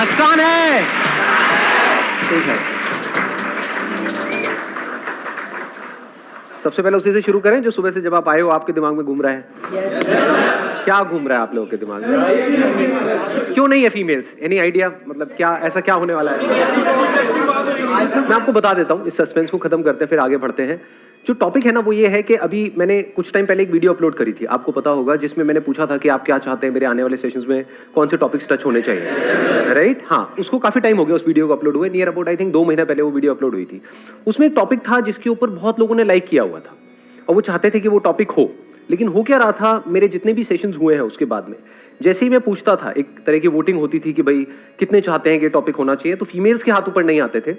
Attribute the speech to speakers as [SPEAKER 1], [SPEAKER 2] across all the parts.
[SPEAKER 1] आसान है। ठीक है, सबसे पहले उसी से शुरू करें जो सुबह से जब आप आए हो आपके दिमाग में घूम रहा है। क्या घूम रहा है आप लोगों के दिमाग में? क्यों नहीं है फीमेल्स? Any idea? मतलब क्या ऐसा क्या होने वाला है? मैं आपको बता देता हूँ, इस सस्पेंस को खत्म करते हैं फिर आगे बढ़ते हैं। जो टॉपिक है ना वो ये है कि अभी मैंने कुछ टाइम पहले एक वीडियो अपलोड करी थी, आपको पता होगा, जिसमें मैंने पूछा था कि आप क्या चाहते हैं मेरे आने वाले सेशंस में कौन से टॉपिक्स टच होने चाहिए, राइट? हाँ, उसको काफी टाइम हो गया उस वीडियो को अपलोड हुए, नियर अबाउट आई थिंक 2 महीना पहले वो वीडियो अपलोड हुई थी। उसमें एक टॉपिक था जिसके ऊपर बहुत लोगों ने लाइक किया हुआ था और वो चाहते थे कि वो टॉपिक हो, लेकिन हो क्या रहा था, मेरे जितने भी सेशंस हुए हैं उसके बाद में जैसे ही मैं पूछता था, एक तरह की वोटिंग होती थी कि भाई कितने चाहते हैं कि टॉपिक होना चाहिए, तो फीमेल्स के हाथ ऊपर नहीं आते थे,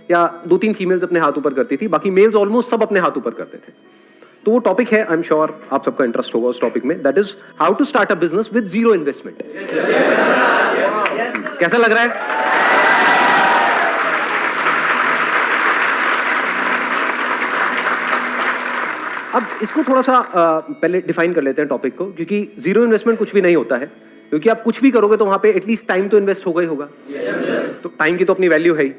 [SPEAKER 1] या 2-3 फीमेल्स अपने हाथ ऊपर करती थी, बाकी मेल्स ऑलमोस्ट सब अपने हाथ ऊपर करते थे। तो वो टॉपिक है, आई एम श्योर आप सबका इंटरेस्ट होगा उस टॉपिक में, that is how to start a business with zero investment. कैसा लग रहा है? अब इसको थोड़ा सा पहले डिफाइन कर लेते हैं टॉपिक को, क्योंकि जीरो इन्वेस्टमेंट कुछ भी नहीं होता है, क्योंकि आप कुछ भी करोगे तो वहां पे एटलीस्ट टाइम तो इन्वेस्ट होगा ही होगा। तो टाइम की तो अपनी वैल्यू है ही,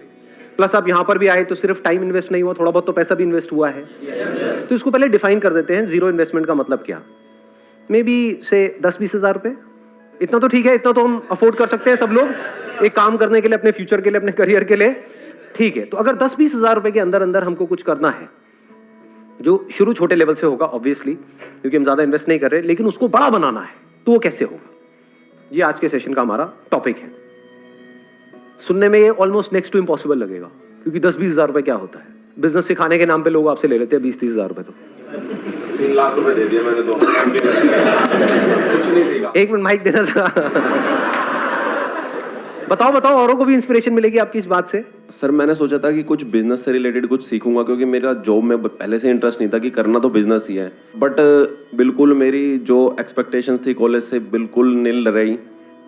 [SPEAKER 1] प्लस आप यहां पर भी आए तो सिर्फ टाइम इन्वेस्ट नहीं हुआ, थोड़ा बहुत तो पैसा भी इन्वेस्ट हुआ है। तो इसको पहले डिफाइन कर देते हैं, जीरो इन्वेस्टमेंट का मतलब क्या। मे बी से 10-20 हजार रुपए, इतना तो ठीक है, इतना तो हम अफोर्ड कर सकते हैं सब लोग एक काम करने के लिए, अपने फ्यूचर के लिए, अपने करियर के लिए, ठीक है। तो अगर 10-20 हजार रुपए के अंदर अंदर हमको कुछ करना है, जो शुरू छोटे लेवल से होगा ऑब्वियसली, क्योंकि हम ज्यादा इन्वेस्ट नहीं कर रहे, लेकिन उसको बड़ा बनाना है, तो वो कैसे होगा, ये आज के सेशन का हमारा टॉपिक है। सुनने में ये ऑलमोस्ट नेक्स्ट टू इम्पॉसिबल लगेगा, क्योंकि 10-20 हजार रुपए क्या होता है, बिजनेस सिखाने के नाम पे लोग आपसे ले लेते हैं 20-30 हजार रुपए। तो
[SPEAKER 2] 3 लाख रुपए दे दिए मैंने तो कुछ नहीं सीखा।
[SPEAKER 1] एक मिनट माइक देना था। बताओ, औरों को भी इंस्पिरेशन मिलेगी आपकी इस बात से।
[SPEAKER 2] सर मैंने सोचा था कि कुछ बिजनेस से रिलेटेड कुछ सीखूंगा, क्योंकि मेरा जॉब में पहले से इंटरेस्ट नहीं था, कि करना तो बिजनेस ही है, बट बिल्कुल मेरी जो एक्सपेक्टेशंस थी कॉलेज से बिल्कुल नील रही,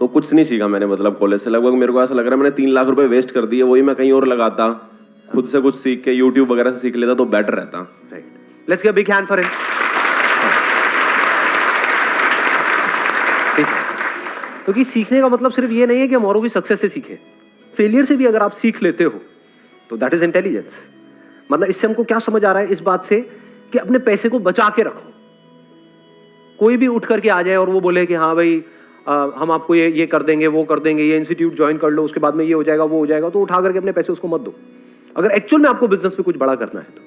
[SPEAKER 2] तो कुछ नहीं सीखा मैंने। मतलब कॉलेज से लगभग मेरे को ऐसा लग रहा है मैंने 3 लाख रुपए वेस्ट कर दिए, वही मैं कहीं और लगाता, खुद से कुछ सीख के यूट्यूब वगैरह से सीख लेता तो बेटर रहता।
[SPEAKER 1] Right, let's give a big hand for him. क्योंकि सीखने का मतलब सिर्फ ये नहीं है कि हम औरों की सक्सेस से सीखें, फेलियर से भी अगर आप सीख लेते हो तो दैट इज इंटेलिजेंस। मतलब इससे हमको क्या समझ आ रहा है इस बात से कि अपने पैसे को बचा के रखो। कोई भी उठ करके आ जाए और वो बोले कि हाँ भाई हम आपको ये कर देंगे, वो कर देंगे, ये इंस्टीट्यूट ज्वाइन कर लो, उसके बाद में ये हो जाएगा, वो हो जाएगा, तो उठा करके अपने पैसे उसको मत दो। अगर एक्चुअल में आपको बिजनेस में कुछ बड़ा करना है तो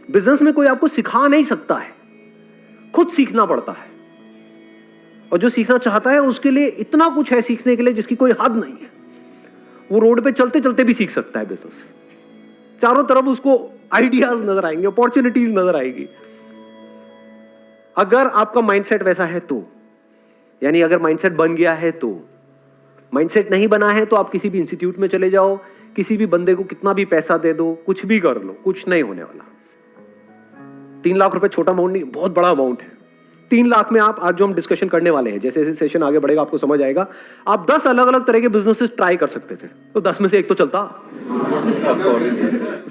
[SPEAKER 1] बिजनेस में कोई आपको सिखा नहीं सकता है, खुद सीखना पड़ता है। और जो सीखना चाहता है उसके लिए इतना कुछ है सीखने के लिए जिसकी कोई हद नहीं है। वो रोड पे चलते चलते भी सीख सकता है बिजनेस, चारों तरफ उसको आइडियाज नजर आएंगे, अपॉर्चुनिटीज नजर आएगी। अगर आपका माइंडसेट वैसा है तो, यानी अगर माइंडसेट बन गया है तो। माइंडसेट नहीं बना है तो आप किसी भी इंस्टीट्यूट में चले जाओ, किसी भी बंदे को कितना भी पैसा दे दो, कुछ भी कर लो, कुछ नहीं होने वाला। 3 लाख रुपए छोटा अमाउंट नहीं, बहुत बड़ा अमाउंट है। 3 लाख में आप आज जो हम डिस्कशन करने वाले हैं, जैसे जैसे सेशन आगे बढ़ेगा आपको समझ आएगा, आप 10 अलग अलग तरह के बिजनेसेस ट्राई कर सकते थे, तो 10 में से एक तो चलता।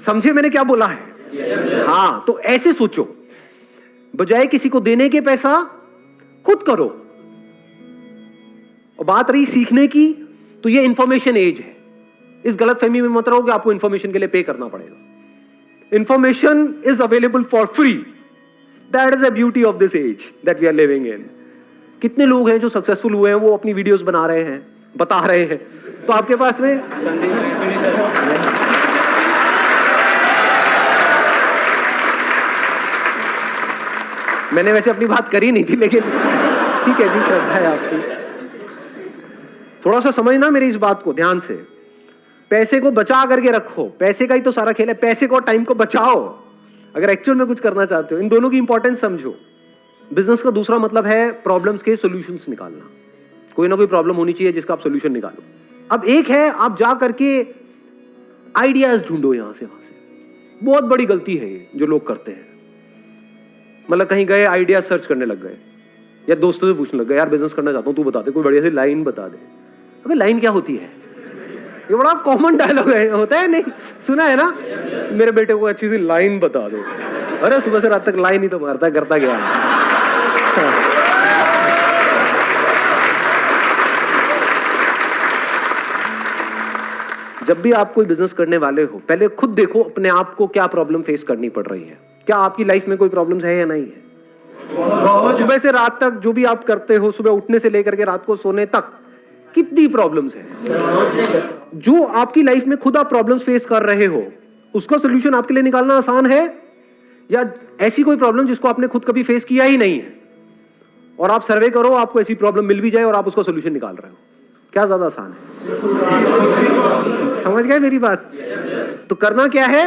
[SPEAKER 1] समझे मैंने क्या बोला है? हाँ, तो ऐसे सोचो, बजाय किसी को देने के पैसा खुद करो। और बात रही सीखने की, तो ये इंफॉर्मेशन एज है। इस गलतफहमी में मत रहो कि आपको इंफॉर्मेशन के लिए पे करना पड़ेगा। Information is available for free. That is the beauty of this age that we are living in. कितने लोग हैं जो सक्सेसफुल हुए हैं, वो अपनी वीडियोस बना रहे हैं, बता रहे हैं, तो आपके पास में मैंने वैसे अपनी बात करी नहीं थी, लेकिन ठीक है जी, श्रद्धा है आपकी। थोड़ा सा समझना मेरी इस बात को ध्यान से। पैसे को बचा करके रखो, पैसे का ही तो सारा खेल है। पैसे को और टाइम को बचाओ अगर एक्चुअल में कुछ करना चाहते हो। इन दोनों की इंपॉर्टेंस समझो। बिजनेस का दूसरा मतलब है प्रॉब्लम्स के सॉल्यूशंस निकालना। कोई ना कोई प्रॉब्लम होनी चाहिए जिसका आप सॉल्यूशन निकालो। अब एक है आप जा करके आइडियाज ढूंढो यहां से वहां से। बहुत बड़ी गलती है ये जो लोग करते हैं। मतलब कहीं गए, आइडिया सर्च करने लग गए, या दोस्तों से पूछने लग गए, यार बिजनेस करना चाहता हूं, तू बता दे, कोई बढ़िया सी लाइन बता दे। अबे लाइन क्या होती है? ये बड़ा कॉमन डायलॉग है, होता है नहीं? सुना है ना? मेरे बेटे को अच्छी सी लाइन बता दो। अरे सुबह से रात तक लाइन ही तो मारता है, करता गया। जब भी आप कोई बिजनेस करने वाले हो, पहले खुद देखो अपने आप को क्या प्रॉब्लम फेस करनी पड़ रही है। क्या आपकी लाइफ में कोई प्रॉब्लम्स है या नहीं है? सुबह से रात तक जो भी आप करते हो, सुबह उठने से लेकर के रात को सोने तक, कितनी प्रॉब्लम्स है? जो आपकी लाइफ में खुद आप प्रॉब्लम्स फेस कर रहे हो, उसका सोल्यूशन आपके लिए निकालना आसान है, या ऐसी कोई प्रॉब्लम जिसको आपने खुद कभी फेस किया ही नहीं है और आप सर्वे करो, आपको ऐसी प्रॉब्लम मिल भी जाए और आप उसका सोल्यूशन निकाल रहे हो, क्या ज्यादा आसान है? समझ गए मेरी बात? तो करना क्या है,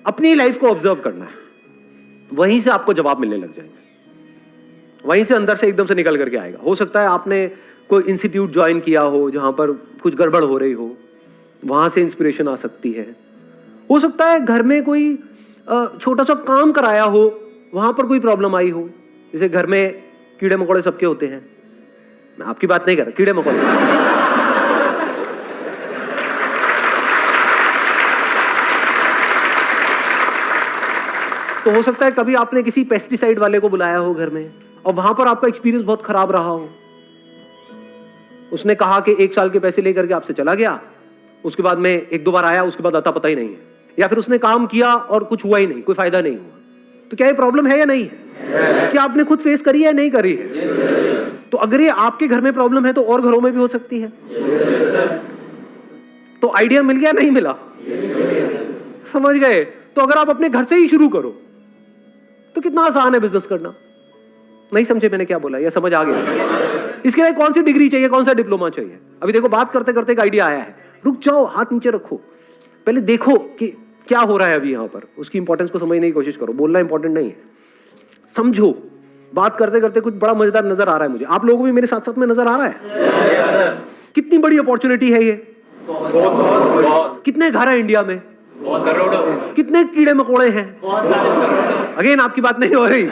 [SPEAKER 1] अपनी लाइफ को ऑब्जर्व करना है, वहीं से आपको जवाब मिलने लग जाएंगे, वहीं से अंदर से एकदम से निकल करके आएगा। हो सकता है आपने कोई इंस्टीट्यूट ज्वाइन किया हो जहां पर कुछ गड़बड़ हो रही हो, वहां से इंस्पिरेशन आ सकती है। हो सकता है घर में कोई छोटा सा काम कराया हो, वहां पर कोई प्रॉब्लम आई हो, जैसे घर में कीड़े मकोड़े सबके होते हैं, मैं आपकी बात नहीं कर रहा, कीड़े मकोड़े। तो हो सकता है कभी आपने किसी पेस्टिसाइड वाले को बुलाया हो घर में और वहां पर आपका एक्सपीरियंस बहुत खराब रहा हो। उसने कहा कि 1 साल के पैसे लेकर के आपसे चला गया, उसके बाद में 1-2 बार आया, उसके बाद आता पता ही नहीं है, या फिर उसने काम किया और कुछ हुआ ही नहीं, कोई फायदा नहीं हुआ। तो क्या ये प्रॉब्लम है या नहीं है? क्या आपने खुद फेस करी है या नहीं करी है? तो अगर ये आपके घर में प्रॉब्लम है तो और घरों में भी हो सकती है। तो आइडिया मिल गया नहीं मिला? समझ गए? तो अगर आप अपने घर से ही शुरू करो तो कितना आसान है बिजनेस करना। नहीं समझे मैंने क्या बोला, या समझ आ गया? इसके लिए कौन सी डिग्री चाहिए, कौन सा डिप्लोमा चाहिए? अभी देखो बात करते करते एक आइडिया आया है, रुक जाओ, हाथ नीचे रखो, पहले देखो कि क्या हो रहा है अभी यहां पर, उसकी इंपॉर्टेंस को समझने की कोशिश करो। बोलना इंपॉर्टेंट नहीं है, समझो। बात करते करते कुछ बड़ा मजेदार नजर आ रहा है मुझे, आप लोगों को भी मेरे साथ साथ में नजर आ रहा है? कितनी बड़ी अपॉर्चुनिटी है ये, कितने घर है इंडिया में, कितने कीड़े मकोड़े हैं, अगेन आपकी बात नहीं हो रही।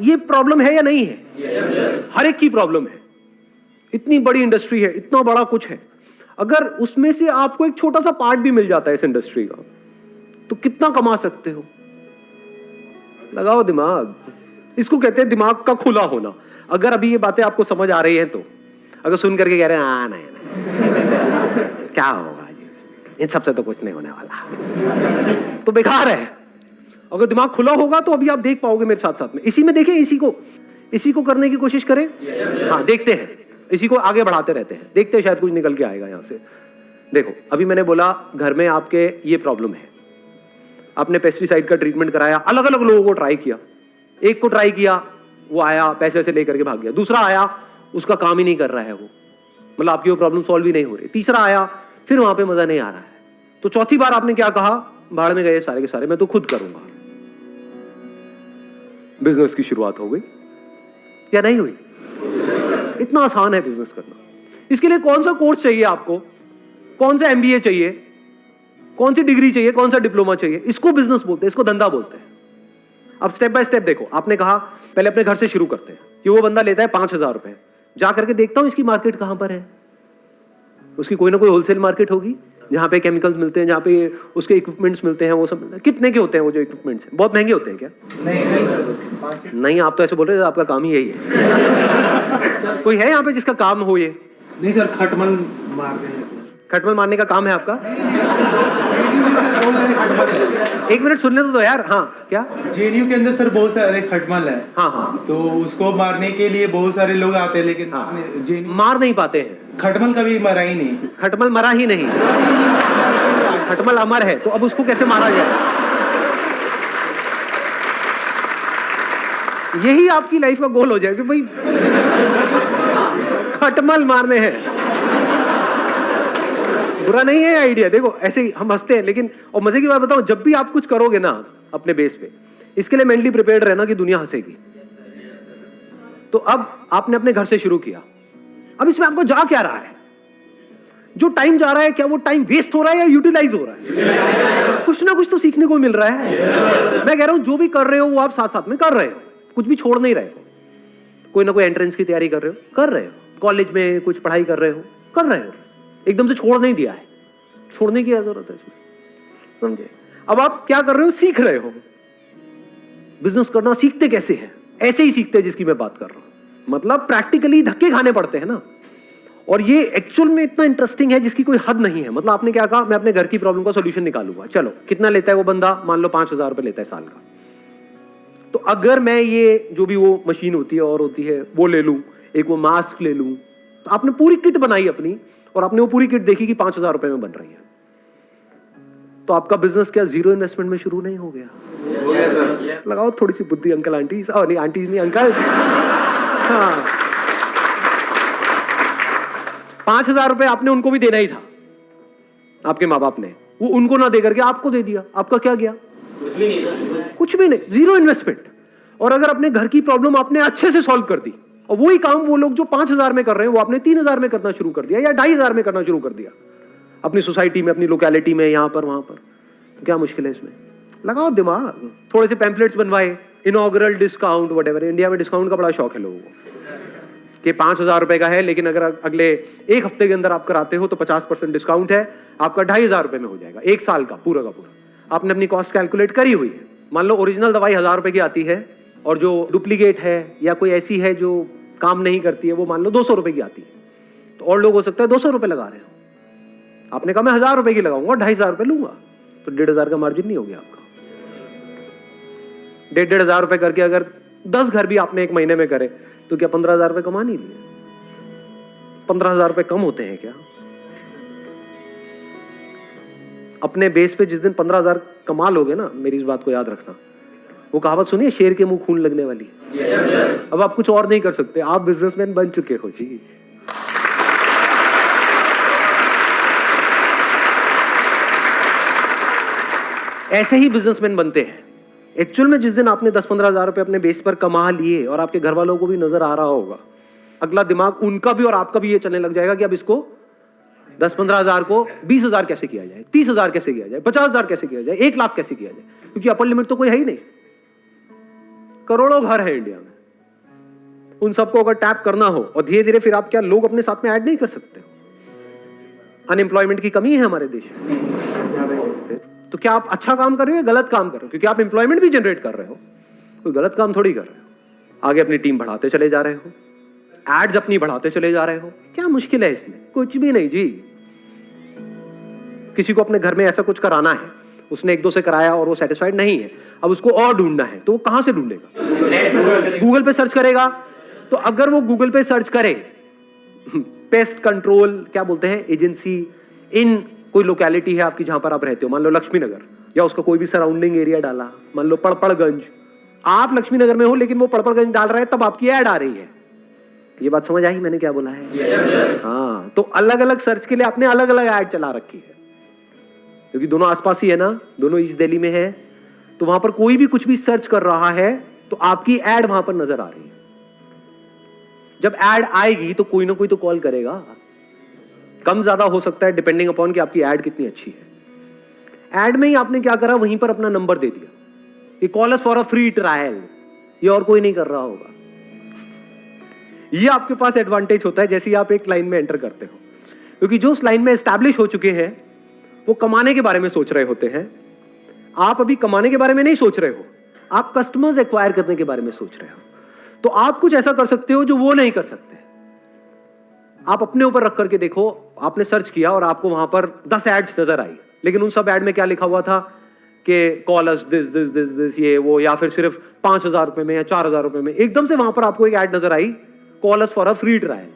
[SPEAKER 1] ये प्रॉब्लम है या नहीं है? हर एक की प्रॉब्लम है। इतनी बड़ी इंडस्ट्री है, इतना बड़ा कुछ है, अगर उसमें से आपको एक छोटा सा पार्ट भी मिल जाता है इस इंडस्ट्री का, तो कितना कमा सकते हो? लगाओ दिमाग, इसको कहते हैं दिमाग का खुला होना। अगर अभी ये बातें आपको समझ आ रही हैं तो, अगर सुन करके कह रहे हैं नहीं क्या होगा जी, इन सबसे तो कुछ नहीं होने वाला, तो बेकार है। अगर दिमाग खुला होगा तो अभी आप देख पाओगे मेरे साथ साथ में। इसी में देखें, इसी को करने की कोशिश करें। हाँ देखते हैं, इसी को आगे बढ़ाते रहते हैं, देखते हैं शायद कुछ निकल के आएगा यहां से। देखो अभी मैंने बोला घर में आपके ये प्रॉब्लम है, आपने पेस्टिसाइड का ट्रीटमेंट कराया, अलग अलग लोगों को ट्राई किया, एक को ट्राई किया, वो आया पैसे वैसे लेकर के भाग गया, दूसरा आया उसका काम ही नहीं कर रहा है वो, मतलब आपकी वो प्रॉब्लम सॉल्व ही नहीं हो रही, तीसरा आया फिर वहां पे मजा नहीं आ रहा है, तो चौथी बार आपने क्या कहा, भाड़ में गए सारे के सारे, मैं तो खुद करूंगा। बिजनेस की शुरुआत हो गई या नहीं हुई? इतना आसान है बिजनेस करना। इसके लिए कौन सा कोर्स चाहिए आपको, कौन सा एमबीए चाहिए, कौन सी डिग्री चाहिए, कौन सा डिप्लोमा चाहिए? इसको बिजनेस बोलते हैं, इसको धंधा बोलते हैं। अब स्टेप बाय स्टेप देखो, आपने कहा पहले अपने घर से शुरू करते हैं कि वो बंदा लेता है 5,000 रुपए, जा करके देखता हूं इसकी मार्केट कहां पर है। उसकी कोई ना कोई होलसेल मार्केट होगी जहां पे केमिकल्स मिलते हैं, जहां पे उसके इक्विपमेंट्स मिलते हैं, वो सब मिलता है। कितने के होते हैं वो जो इक्विपमेंट्स हैं? बहुत महंगे होते हैं क्या? नहीं, आप तो ऐसे बोल रहे हैं, आपका काम ही यही है। कोई है यहाँ पे जिसका काम हो ये?
[SPEAKER 3] नहीं सर, खटमल मारते हैं।
[SPEAKER 1] खटमल मारने का काम है आपका? एक मिनट सुनने तो दो यार। हाँ क्या?
[SPEAKER 3] जेएनयू के अंदर सर बहुत सारे खटमल है।
[SPEAKER 1] हाँ हाँ,
[SPEAKER 3] तो उसको मारने के लिए बहुत सारे लोग आते हैं, लेकिन
[SPEAKER 1] हाँ,
[SPEAKER 3] जेएनयू
[SPEAKER 1] मार नहीं पाते हैं।
[SPEAKER 3] खटमल कभी मरा ही नहीं।
[SPEAKER 1] खटमल मरा ही नहीं, खटमल अमर है, तो अब उसको कैसे मारा जाए? यही आपकी लाइफ का गोल हो जाए कि भाई खटमल मारने हैं। बुरा नहीं है आइडिया, देखो ऐसे ही हम हंसते हैं, लेकिन और मजे की बात बताऊं, जब भी आप कुछ करोगे ना अपने बेस पे, इसके लिए मेंटली प्रिपेयर्ड रहना कि दुनिया हंसेगी। तो अब आपने अपने घर से शुरू किया, अब इसमें आपको जा क्या रहा है? जो टाइम जा रहा है, क्या वो टाइम वेस्ट हो रहा है या यूटिलाइज हो रहा है? कुछ ना कुछ तो सीखने को मिल रहा है। मैं कह रहा हूं जो भी कर रहे हो वो आप साथ साथ में कर रहे हो, कुछ भी छोड़ नहीं रहे हो। कोई ना कोई एंट्रेंस की तैयारी कर रहे हो, कर रहे हो, कॉलेज में कुछ पढ़ाई कर रहे हो, कर रहे हो, एकदम से छोड़ नहीं दिया है, छोड़ने की जरूरत है इसमें, समझे? अब आप क्या कर रहे हो? सीख रहे हो। बिजनेस करना सीखते कैसे हैं? ऐसे ही सीखते हैं जिसकी मैं बात कर रहा हूं, मतलब प्रैक्टिकली धक्के खाने पड़ते हैं ना। और ये एक्चुअल में इतना इंटरेस्टिंग है जिसकी कोई हद नहीं है। मतलब आपने क्या कहा, मैं अपने घर की प्रॉब्लम का सोल्यूशन निकालूंगा। चलो, कितना लेता है वो बंदा? मान लो 5,000 रुपए लेता है साल का। तो अगर मैं ये जो भी वो मशीन होती है और होती है वो ले लूं, एक वो मास्क ले लूं, तो आपने पूरी किट बनाई अपनी और आपने वो पूरी किट देखी कि 5,000 रुपए में बन रही है, तो आपका बिजनेस क्या जीरो इन्वेस्टमेंट में शुरू नहीं हो गया? लगाओ थोड़ी सी बुद्धि अंकल आंटी, नहीं आंटी नहीं अंकल। हाँ, 5,000 रुपए आपने उनको भी देना ही था, आपके माँ बाप ने, वो उनको ना दे करके आपको दे दिया। आपका क्या गया? कुछ भी नहीं, जीरो इन्वेस्टमेंट। और अगर अपने घर की प्रॉब्लम आपने अच्छे से सॉल्व कर दी, और वही काम वो लोग जो 5,000 में कर रहे हैं वो आपने 3,000 में करना शुरू कर दिया या 2,500 में करना शुरू कर दिया, अपनी सोसाइटी में, अपनी लोकेलिटी में, यहां पर वहां पर, तो क्या मुश्किल है इसमें? लगाओ दिमाग। थोड़े से पैम्पलेट्स बनवाए, इनॉग्रल डिस्काउंट, व्हाटएवर। इंडिया में डिस्काउंट का बड़ा शौक है लोगों को कि 5,000 रुपए का है, लेकिन अगर अगले एक हफ्ते के अंदर आप कराते हो तो 50% डिस्काउंट है, आपका 2,500 रुपए में हो जाएगा, एक साल का पूरा का पूरा। आपने अपनी कॉस्ट कैलकुलेट करी हुई है। मान लो ओरिजिनल दवाई 1,000 रुपए की आती है और जो डुप्लीकेट है या कोई ऐसी है जो काम नहीं करती है वो मान लो 200 रुपए की आती है, तो और लोग हो सकता है 200 रुपए लगा रहे हो। आपने कहा मैं 1,000 रुपए की लगाऊंगा, 2,500 रुपए लूंगा, तो 1,500 का मार्जिन नहीं हो गया आपका। 1,500 रुपए करके अगर 10 घर भी आपने एक महीने में करे तो क्या 15,000 रुपए कमा नहीं लिए? 15,000 रुपए कम होते हैं क्या? अपने बेस पे जिस दिन 15,000 कमा लोगे ना, मेरी इस बात को याद रखना, वो कहावत सुनिए, शेर के मुंह खून लगने वाली। अब आप कुछ और नहीं कर सकते, आप बिजनेसमैन बन चुके हो जी। ऐसे ही बिजनेसमैन बनते हैं। एक्चुअल में जिस दिन आपने 10-15,000 रुपए अपने बेस पर कमा लिए और आपके घर वालों को भी नजर आ रहा होगा, अगला दिमाग उनका भी और आपका भी ये चलने लग जाएगा कि अब इसको 10-15,000 को 20,000 कैसे किया जाए, 30,000 कैसे किया जाए, 50,000 कैसे किया जाए, 1 लाख कैसे किया जाए, क्योंकि अपर लिमिट तो कोई है ही नहीं। करोड़ों घर है इंडिया में, उन सबको अगर टैप करना हो, और धीरे धीरे फिर आप क्या लोग अपने साथ में ऐड नहीं कर सकते हो? अनएम्प्लॉयमेंट की कमी है हमारे देश में, तो क्या आप अच्छा काम कर रहे हो या गलत काम कर रहे हो? क्योंकि आप एम्प्लॉयमेंट भी जनरेट कर रहे हो, कोई गलत काम थोड़ी कर रहे हो। आगे अपनी टीम बढ़ाते चले जा रहे हो, एड्स अपनी बढ़ाते चले जा रहे हो, क्या मुश्किल है इसमें? कुछ भी नहीं जी। किसी को अपने घर में ऐसा कुछ कराना है, उसने 1-2 से कराया और वो सेटिस्फाइड नहीं है, अब उसको और ढूंढना है, तो वो कहां से ढूंढेगा? गूगल पे सर्च करेगा। तो अगर वो गूगल पे सर्च करे पेस्ट कंट्रोल क्या बोलते हैं एजेंसी इन कोई लोकेलिटी है आपकी जहां पर आप रहते हो, मान लो लक्ष्मी नगर, या उसका कोई भी सराउंडिंग एरिया डाला, मान लो पड़पड़गंज, आप लक्ष्मी नगर में हो लेकिन वो पड़पड़गंज डाल रहा है, तब आपकी ऐड आ रही है। ये बात समझ आई मैंने क्या बोला है? हाँ, तो अलग अलग सर्च के लिए आपने अलग अलग ऐड चला रखी है, क्योंकि दोनों आसपास ही है ना, दोनों ईस्ट दिल्ली में है, तो वहां पर कोई भी कुछ भी सर्च कर रहा है तो आपकी ऐड वहां पर नजर आ रही है। जब ऐड आएगी तो कोई ना कोई तो कॉल करेगा, कम ज्यादा हो सकता है डिपेंडिंग अपॉन कि आपकी ऐड कितनी अच्छी है। ऐड में ही आपने क्या करा, वहीं पर अपना नंबर दे दिया कि call us for a free trial, ये और कोई नहीं कर रहा होगा। ये आपके पास एडवांटेज होता है जैसे ही आप एक लाइन में एंटर करते हो, क्योंकि जो उस लाइन में एस्टैब्लिश हो चुके हैं वो कमाने के बारे में सोच रहे होते हैं। आप अभी कमाने के बारे में नहीं सोच रहे हो, आप कस्टमर्स एक्वायर करने के बारे में सोच रहे हो। तो आप कुछ ऐसा कर सकते हो जो वो नहीं कर सकते। आप अपने ऊपर रख करके देखो, आपने सर्च किया और आपको वहां पर 10 एड्स नजर आई, लेकिन उन सब एड में क्या लिखा हुआ था कि call us this this this this ये वो, या फिर सिर्फ 5,000 रुपए में या 4,000 रुपए में। एकदम से वहां पर आपको एक एड नजर आई, call us for a free trial.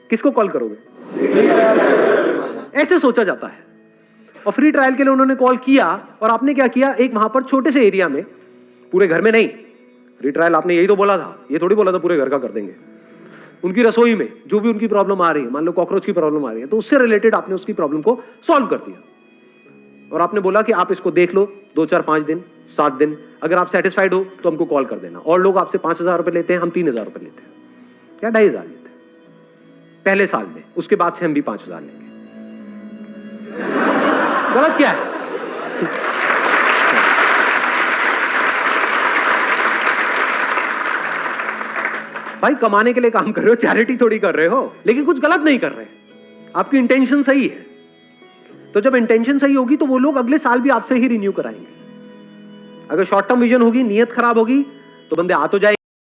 [SPEAKER 1] किसको कॉल करोगे? ऐसे सोचा जाता है। और फ्री ट्रायल के लिए उन्होंने कॉल किया और आपने क्या किया, एक वहां पर छोटे से एरिया में, पूरे घर में नहीं, फ्री ट्रायल आपने यही तो बोला था, ये थोड़ी बोला था पूरे घर का कर देंगे। उनकी रसोई में जो भी उनकी प्रॉब्लम आ रही है, मान लो कॉकरोच की प्रॉब्लम आ रही है, तो उससे रिलेटेड आपने उसकी प्रॉब्लम को सॉल्व कर दिया और आपने बोला कि आप इसको देख लो 2, 4, 5 दिन, 7 दिन, अगर आप सेटिस्फाइड हो तो हमको कॉल कर देना। और लोग आपसे 5,000 रुपए लेते हैं, हम 3,000 रुपए लेते हैं या 2,500 लेते हैं पहले साल में, उसके बाद से हम भी 5,000 लेंगे। गलत क्या है? भाई कमाने के लिए काम कर रहे हो, चैरिटी थोड़ी कर रहे हो, लेकिन कुछ गलत नहीं कर रहे, आपकी इंटेंशन सही है। तो जब इंटेंशन सही होगी तो वो लोग अगले साल भी आपसे ही रिन्यू कराएंगे। अगर शॉर्ट टर्म विजन होगी, नियत खराब होगी, तो बंदे आ तो जाएंगे।